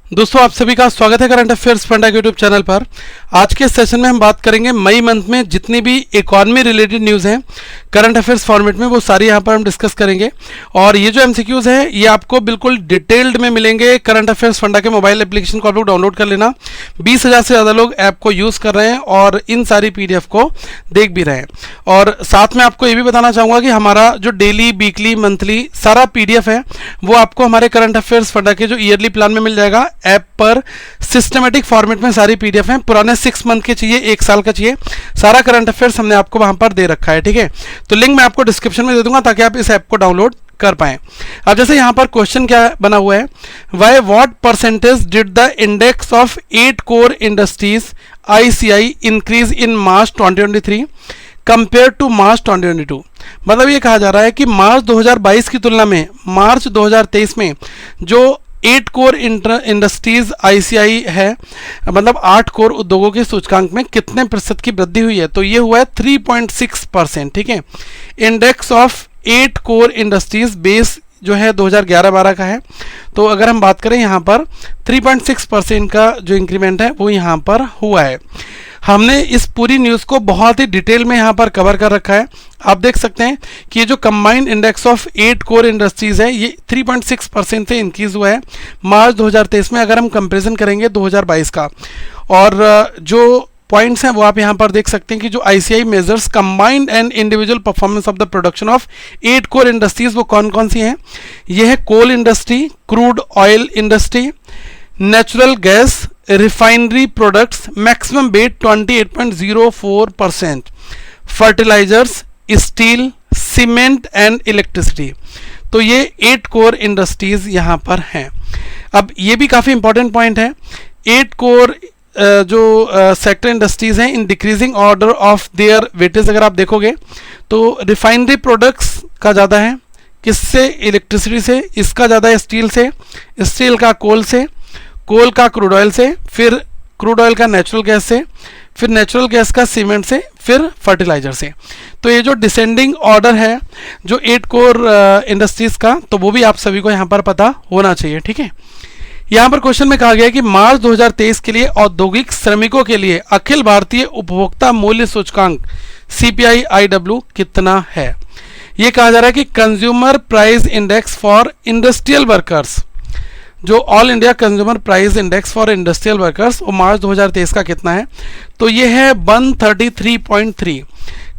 दोस्तों आप सभी का स्वागत है करंट अफेयर्स फंडा के यूट्यूब चैनल पर। आज के सेशन में हम बात करेंगे मई मंथ में जितनी भी इकॉनमी रिलेटेड न्यूज़ हैं करंट अफेयर्स फॉर्मेट में, वो सारी यहाँ पर हम डिस्कस करेंगे। और ये जो एमसीक्यूज़ है ये आपको बिल्कुल डिटेल्ड में मिलेंगे। करंट अफेयर्स फंडा के मोबाइल एप्लीकेशन को आप लोग डाउनलोड कर लेना। 20,000 से ज़्यादा लोग ऐप को यूज़ कर रहे हैं और इन सारी PDF को देख भी रहे हैं। और साथ में आपको ये भी बताना चाहूँगा कि हमारा जो डेली, वीकली, मंथली सारा PDF है वो आपको हमारे करंट अफेयर्स फंडा के जो ईयरली प्लान में मिल जाएगा। ऐप पर सिस्टमेटिक फॉर्मेट में सारी PDF हैं। पुराने 6 मंथ के चाहिए, 1 साल का चाहिए, सारा करंट अफेयर्स हमने आपको वहां पर दे रखा है। ठीक है, तो लिंक मैं आपको डिस्क्रिप्शन में दे दूंगा ताकि आप इस ऐप को डाउनलोड कर पाएं। अब जैसे यहां पर क्वेश्चन क्या बना हुआ है, why what percentage did the index of 8 core industries ICI increase in March 2023 compare to March 2022। मतलब ये कहा जा रहा है कि मार्च 2022 की तुलना में मार्च 2023 में जो 8 कोर इंडस्ट्रीज ICI है, मतलब 8 कोर उद्योगों के सूचकांक में कितने प्रतिशत की वृद्धि हुई है, तो ये हुआ है 3.6%। ठीक है, index of 8 core industries base जो है 2011-12 का है। तो अगर हम बात करें यहाँ पर 3.6% का जो इंक्रीमेंट है वो यहाँ पर हुआ है। हमने इस पूरी न्यूज़ को बहुत ही डिटेल में यहाँ पर कवर कर रखा है। आप देख सकते हैं कि ये जो combined index of 8 core industries है ये 3.6% से इंक्रीज हुआ है मार्च 2023 में, अगर हम कंपैरिजन करेंगे 2022 का। और जो पॉइंट्स हैं वो आप यहाँ पर देख सकते हैं कि जो ICI measures combined and individual performance of the production of 8 core industries, वो कौन कौन सी हैं। ये है coal industry, crude oil industry, natural gas, refinery products, maximum weight 28.04%, fertilisers, steel, cement and electricity. तो ये 8 कोर इंडस्ट्रीज यहाँ पर हैं। अब ये भी काफ़ी इंपॉर्टेंट पॉइंट है, 8 कोर जो सेक्टर इंडस्ट्रीज हैं in decreasing order of their weightage अगर आप देखोगे तो रिफाइनरी प्रोडक्ट्स का ज़्यादा है, किससे, इलेक्ट्रिसिटी से, इसका ज़्यादा है स्टील से, स्टील का कोल से, कोल का क्रूड ऑयल से, फिर क्रूड ऑयल का नेचुरल गैस से, फिर नेचुरल गैस का सीमेंट से, फिर फर्टिलाइजर से। तो ये जो डिसेंडिंग ऑर्डर है जो 8 कोर इंडस्ट्रीज का, तो वो भी आप सभी को यहाँ पर पता होना चाहिए। ठीक है, यहाँ पर क्वेश्चन में कहा गया है कि मार्च 2023 के लिए औद्योगिक श्रमिकों के लिए अखिल भारतीय उपभोक्ता मूल्य सूचकांक CPI IW कितना है। ये कहा जा रहा है कि consumer price index for industrial workers, जो all India consumer price index for industrial workers, वो मार्च 2023 का कितना है, तो ये है 133.3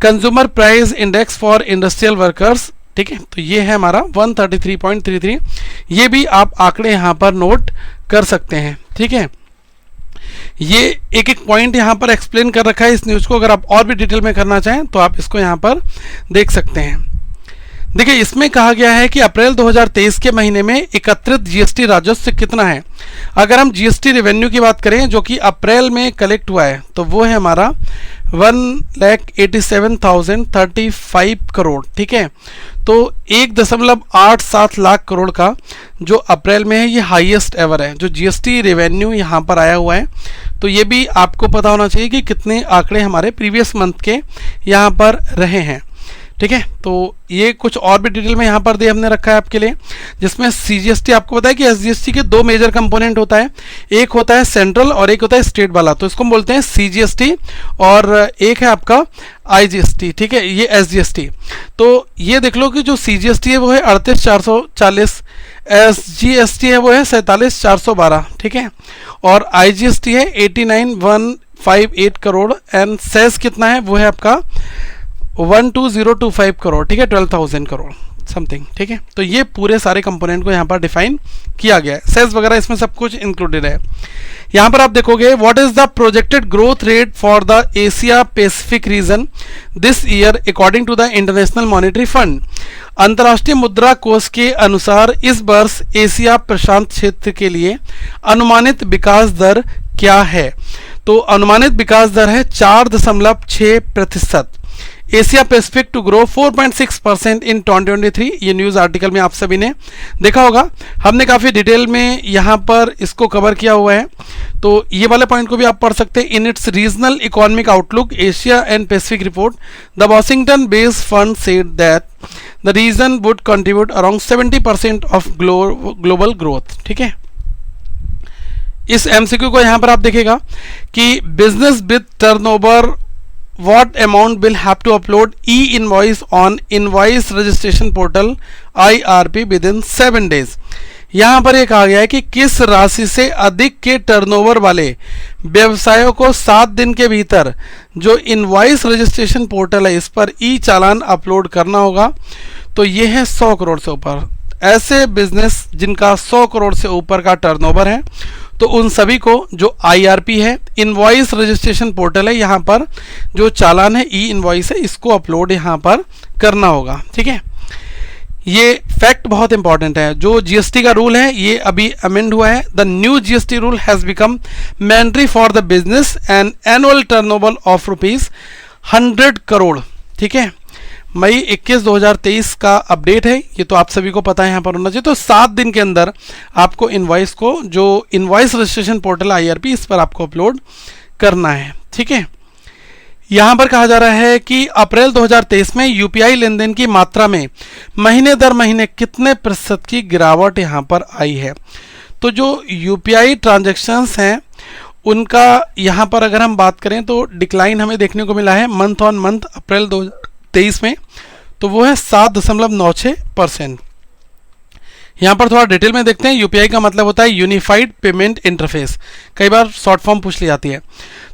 consumer price index for industrial workers. ठीक है, तो ये है हमारा 133.33। ये भी आप आंकड़े यहाँ पर नोट कर सकते हैं। ठीक है, ये एक एक पॉइंट यहाँ पर एक्सप्लेन कर रखा है इस न्यूज़ को। अगर आप और भी डिटेल में करना चाहें तो आप इसको यहाँ पर देख सकते हैं। देखिए, इसमें कहा गया है कि अप्रैल 2023 के महीने में एकत्रित GST राजस्व कितना है। अगर हम GST रेवेन्यू की बात करें जो कि अप्रैल में कलेक्ट हुआ है, तो वो है हमारा 1,87,035 करोड़। ठीक है, तो 1.87 लाख करोड़ का जो अप्रैल में है ये हाईएस्ट एवर है जो GST रेवेन्यू यहाँ पर आया हुआ है। तो ये भी आपको पता होना चाहिए कि कितने आंकड़े हमारे प्रीवियस मंथ के यहाँ पर रहे हैं। ठीक है, तो ये कुछ और भी डिटेल में यहाँ पर दे हमने रखा है आपके लिए, जिसमें CGST आपको पता है कि SGST के 2 मेजर कंपोनेंट होता है, एक होता है सेंट्रल और एक होता है स्टेट वाला। तो इसको हम बोलते हैं CGST और एक है आपका IGST। ठीक है, ये SGST। तो ये देख लो कि जो CGST है वो है 38,440, SGST है वो है 47,412। ठीक है, और IGST है 89,158 करोड़ एंड सेस कितना है वो है आपका 12,025 करोड़। ठीक है, 12,000 करोड़ समथिंग। ठीक है, तो ये पूरे सारे कंपोनेंट को यहाँ पर डिफाइन किया गया है, सेल्स वगैरह इसमें सब कुछ इंक्लूडेड है। यहाँ पर आप देखोगे what is the projected growth rate for the Asia Pacific region this year according to the International Monetary Fund. अंतर्राष्ट्रीय मुद्रा कोष के अनुसार इस वर्ष एशिया प्रशांत क्षेत्र के लिए अनुमानित विकास दर क्या है। तो अनुमानित विकास दर है 4.6%। एशिया पैसिफिक टू ग्रो 4.6% इन 2023। ये न्यूज़ आर्टिकल में आप सभी ने देखा होगा, हमने काफ़ी डिटेल में यहाँ पर इसको कवर किया हुआ है। तो ये वाले पॉइंट को भी आप पढ़ सकते हैं। In its regional economic outlook Asia and Pacific report the Washington based fund said that the region would contribute around 70% of global growth. ठीक है, इस एमसीक्यू को यहां पर आप देखिएगा कि business with turnover what amount will have to upload e-invoice on invoice registration portal IRP within 7 days। यहां पर यह कहा गया है कि किस राशि से अधिक के टर्नओवर वाले व्यवसायों को 7 दिन के भीतर जो इनवॉइस रजिस्ट्रेशन पोर्टल है इस पर ई चालान अपलोड करना होगा। तो यह है 100 करोड़ से ऊपर। ऐसे बिजनेस जिनका 100 करोड़ से ऊपर का टर्नओवर है तो उन सभी को जो IRP है, इनवॉइस रजिस्ट्रेशन पोर्टल है, यहाँ पर जो चालान है ई इनवॉइस है इसको अपलोड यहाँ पर करना होगा। ठीक है, ये फैक्ट बहुत इंपॉर्टेंट है। जो GST का रूल है ये अभी अमेंड हुआ है। The new GST rule has become mandatory for the business and annual turnover of ₹100 crore. ठीक है, मई 21 2023 का अपडेट है ये, तो आप सभी को पता है यहाँ पर होना चाहिए। तो 7 दिन के अंदर आपको इनवॉइस को जो इनवॉइस रजिस्ट्रेशन पोर्टल IRP इस पर आपको अपलोड करना है। ठीक है, यहाँ पर कहा जा रहा है कि अप्रैल 2023 में UPI लेनदेन की मात्रा में महीने दर महीने कितने प्रतिशत की गिरावट यहाँ पर आई है। तो जो UPI ट्रांजैक्शंस हैं उनका यहाँ पर अगर हम बात करें तो डिक्लाइन हमें देखने को मिला है मंथ ऑन मंथ अप्रैल 2023 में, तो वो है 7.96%। यहाँ पर थोड़ा डिटेल में देखते हैं। UPI का मतलब होता है यूनिफाइड पेमेंट इंटरफेस, कई बार शॉर्ट फॉर्म पूछ ली जाती है।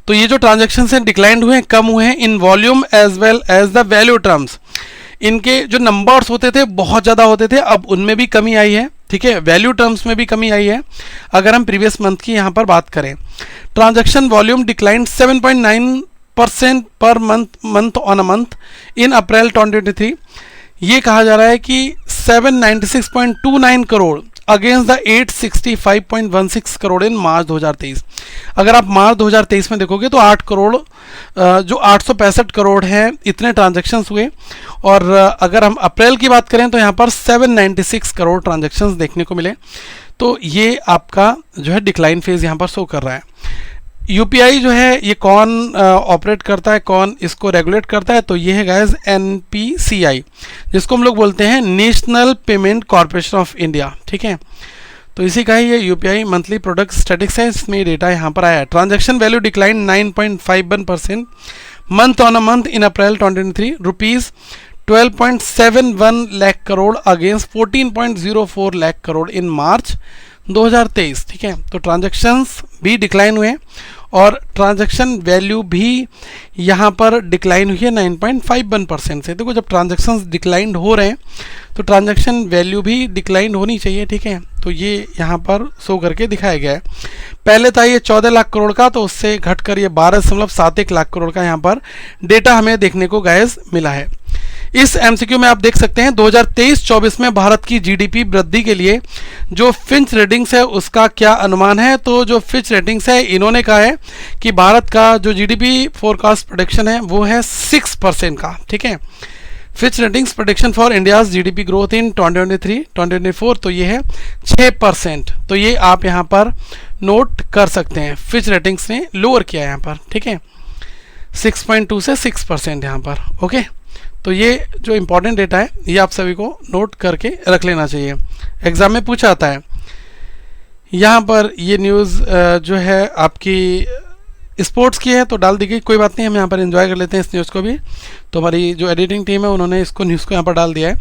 तो ये जो ट्रांजैक्शन हैं डिक्लाइंड हुए हैं, कम हुए हैं in volume as well as the value terms. इनके जो नंबर्स होते थे बहुत ज़्यादा होते थे, अब उनमें भी कमी आई है। ठीक है, वैल्यू टर्म्स में भी कमी आई है। अगर हम प्रीवियस मंथ की यहाँ पर बात करें, transaction volume declined 7.9% per month on a month in April 2023। ये कहा जा रहा है कि 796.29 crore against the 865.16 crore in March 2023। अगर आप मार्च 2023 में देखोगे तो 8 करोड़ जो 865 करोड़ हैं इतने ट्रांजैक्शंस हुए, और अगर हम अप्रैल की बात करें तो यहाँ पर 796 करोड़ ट्रांजैक्शंस देखने को मिले। तो ये आपका जो है डिक्लाइन फेज यहाँ पर शो कर रहा है। UPI जो है ये कौन ऑपरेट करता है, कौन इसको रेगुलेट करता है, तो ये है गाइस NPCI, जिसको हम लोग बोलते हैं national payment corporation of India. ठीक है, तो इसी का ही ये UPI मंथली प्रोडक्ट स्टैटिक्स है, इसमें डेटा यहाँ पर आया है। Transaction value decline 9.51% month on a month in April 2023, ₹12.71 lakh crore against 14.04 lakh crore in March 2023। ठीक है, तो ट्रांजैक्शंस भी डिक्लाइन हुए और ट्रांजैक्शन वैल्यू भी यहाँ पर डिक्लाइन हुई है 9.51% से। देखो, जब ट्रांजैक्शंस डिक्लाइंड हो रहे हैं तो ट्रांजैक्शन वैल्यू भी डिक्लाइंड होनी चाहिए। ठीक है, तो ये यहाँ पर शो करके दिखाया गया है। पहले था ये 14 लाख करोड़ का, तो उससे घटकर ये 12.71 लाख करोड़ का यहाँ पर डेटा हमें देखने को गाइस मिला है। इस MCQ में आप देख सकते हैं 2023-24 में भारत की GDP वृद्धि के लिए जो फिंच रेटिंग्स है उसका क्या अनुमान है। तो जो फिंच रेटिंग्स है इन्होंने कहा है कि भारत का जो GDP फोरकास्ट प्रोडिक्शन है वो है 6% का। ठीक है, Fitch ratings prediction for India's GDP growth in 2023-2024, तो ये है 6%। तो ये आप यहाँ पर नोट कर सकते हैं, फिच रेटिंग्स ने लोअर किया यहाँ पर। ठीक है, 6.2 से 6% यहाँ पर। ओके, तो ये जो इम्पोर्टेंट डेटा है ये आप सभी को नोट करके रख लेना चाहिए, एग्जाम में पूछा आता है। यहाँ पर ये न्यूज़ जो है आपकी स्पोर्ट्स की है तो डाल दी गई, कोई बात नहीं, हम यहाँ पर एंजॉय कर लेते हैं इस न्यूज़ को भी। तो हमारी जो एडिटिंग टीम है उन्होंने इसको न्यूज़ को यहाँ पर डाल दिया है।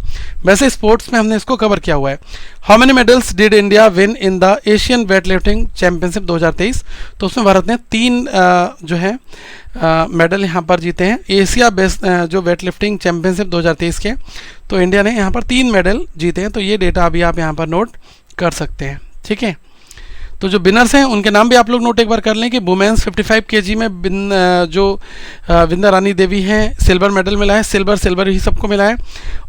वैसे स्पोर्ट्स में हमने इसको कवर किया हुआ है। How many medals did India win in the Asian weight lifting championship 2023, तो उसमें भारत ने 3 जो है मेडल यहाँ पर जीते हैं एशिया बेस्ट जो वेट लिफ्टिंग चैंपियनशिप 2023 के। तो इंडिया ने यहाँ पर 3 मेडल जीते हैं, तो ये डेटा अभी आप यहाँ पर नोट कर सकते हैं। ठीक है, तो जो विनर्स हैं उनके नाम भी आप लोग नोट एक बार कर लें कि वुमेन्स 55 kg में जो विंदा रानी देवी हैं सिल्वर मेडल मिला है, सिल्वर ही सबको मिला है।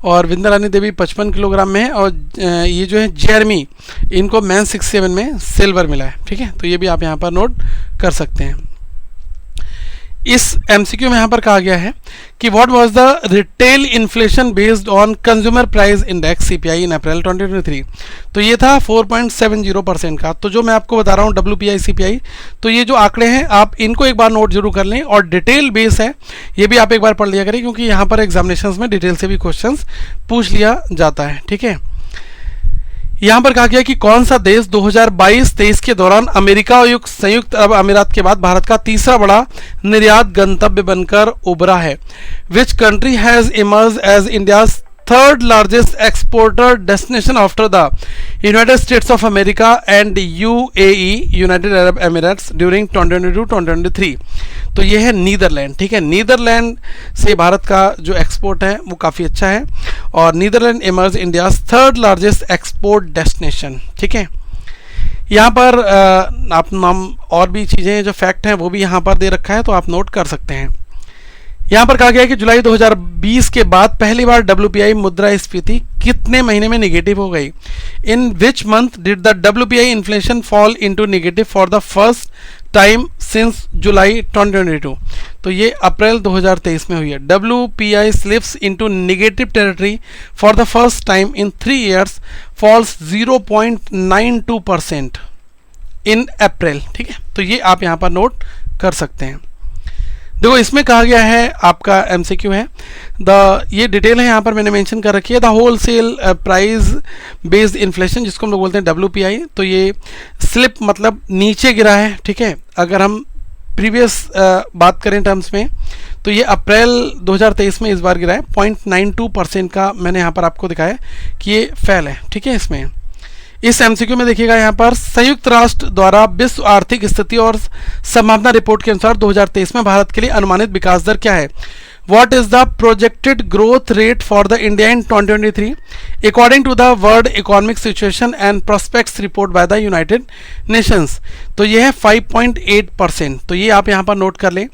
और विंदा रानी देवी 55 किलोग्राम में है, और ये जो है जेरमी इनको मैन 67 में सिल्वर मिला है। ठीक है, तो ये भी आप यहाँ पर नोट कर सकते हैं। इस MCQ में यहाँ पर कहा गया है कि what was the retail inflation based on consumer price index CPI in April 2023, तो ये था 4.70% का। तो जो मैं आपको बता रहा हूँ WPI CPI, तो ये जो आंकड़े हैं आप इनको एक बार नोट जरूर कर लें, और डिटेल बेस है ये भी आप एक बार पढ़ लिया करें, क्योंकि यहाँ पर एग्जामिनेशंस में डिटेल से भी क्वेश्चंस पूछ लिया जाता है। ठीक है, यहाँ पर कहा गया कि कौन सा देश 2022-23 के दौरान अमेरिका और संयुक्त अरब अमीरात के बाद भारत का तीसरा बड़ा निर्यात गंतव्य बनकर उभरा है। Which country has emerge as India's third largest exporter destination after the United States of America and UAE United Arab Emirates during 2022-2023। तो ये है नीदरलैंड। ठीक है, नीदरलैंड से भारत का जो एक्सपोर्ट है वो काफ़ी अच्छा है और Netherland emerge India's third largest export destination. ठीक है, यहाँ पर आप नाम और भी चीज़ें जो फैक्ट हैं वो भी यहाँ पर दे रखा है, तो आप नोट कर सकते हैं। यहाँ पर कहा गया है कि जुलाई 2020 के बाद पहली बार WPI मुद्रास्फीति कितने महीने में निगेटिव हो गई। In which month did the WPI inflation fall into negative for the first time since July 2022। तो ये अप्रैल 2023 में हुई है। WPI slips into negative territory for the first time in 3 years, falls 0.92% in April. ठीक है, तो ये आप यहाँ पर नोट कर सकते हैं। देखो इसमें कहा गया है, आपका MCQ है, ये डिटेल है यहाँ पर मैंने मेंशन कर रखी है। The wholesale price based inflation, जिसको हम लोग बोलते हैं WPI, तो ये स्लिप मतलब नीचे गिरा है। ठीक है, अगर हम प्रीवियस बात करें टर्म्स में तो ये अप्रैल 2023 में इस बार गिरा है। 0.92% का मैंने यहाँ पर आपको दिखाया कि ये फेल है। ठीक है, इसमें इस MCQ में देखिएगा यहाँ पर संयुक्त राष्ट्र द्वारा विश्व आर्थिक स्थिति और संभावना रिपोर्ट के अनुसार 2023 में भारत के लिए अनुमानित विकास दर क्या है। What is the projected growth rate for the India in 2023 according to the World Economic Situation and Prospects Report by the United Nations? तो ये है 5.8%। तो ये आप यहाँ पर नोट कर लें।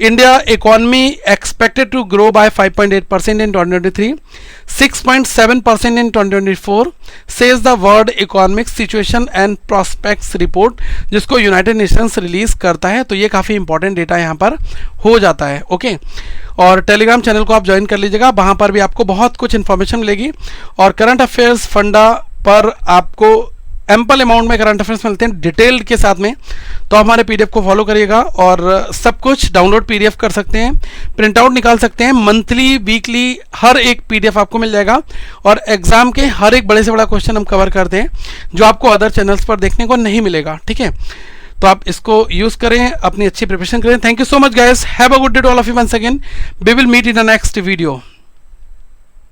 India economy expected to grow by 5.8% in 2023, 6.7% in 2024 says the World Economic Situation and Prospects Report, जिसको यूनाइटेड नेशंस रिलीज करता है। तो ये काफ़ी इंपॉर्टेंट डेटा यहाँ पर हो जाता है। ओके, और टेलीग्राम चैनल को आप ज्वाइन कर लीजिएगा, वहाँ पर भी आपको बहुत कुछ इन्फॉर्मेशन मिलेगी और करंट अफेयर्स फंडा पर आपको एम्पल अमाउंट में करंट अफेयर्स मिलते हैं डिटेल्ड के साथ में। तो हमारे PDF को फॉलो करिएगा और सब कुछ डाउनलोड PDF कर सकते हैं, प्रिंट आउट निकाल सकते हैं। मंथली वीकली हर एक PDF आपको मिल जाएगा और एग्जाम के हर एक बड़े से बड़ा क्वेश्चन हम कवर करते हैं जो आपको अदर चैनल्स पर देखने को नहीं मिलेगा। ठीक है, तो आप इसको यूज करें, अपनी अच्छी प्रिपरेशन करें। Thank you so much guys, have a good day to all of you once again, we will meet in the next video.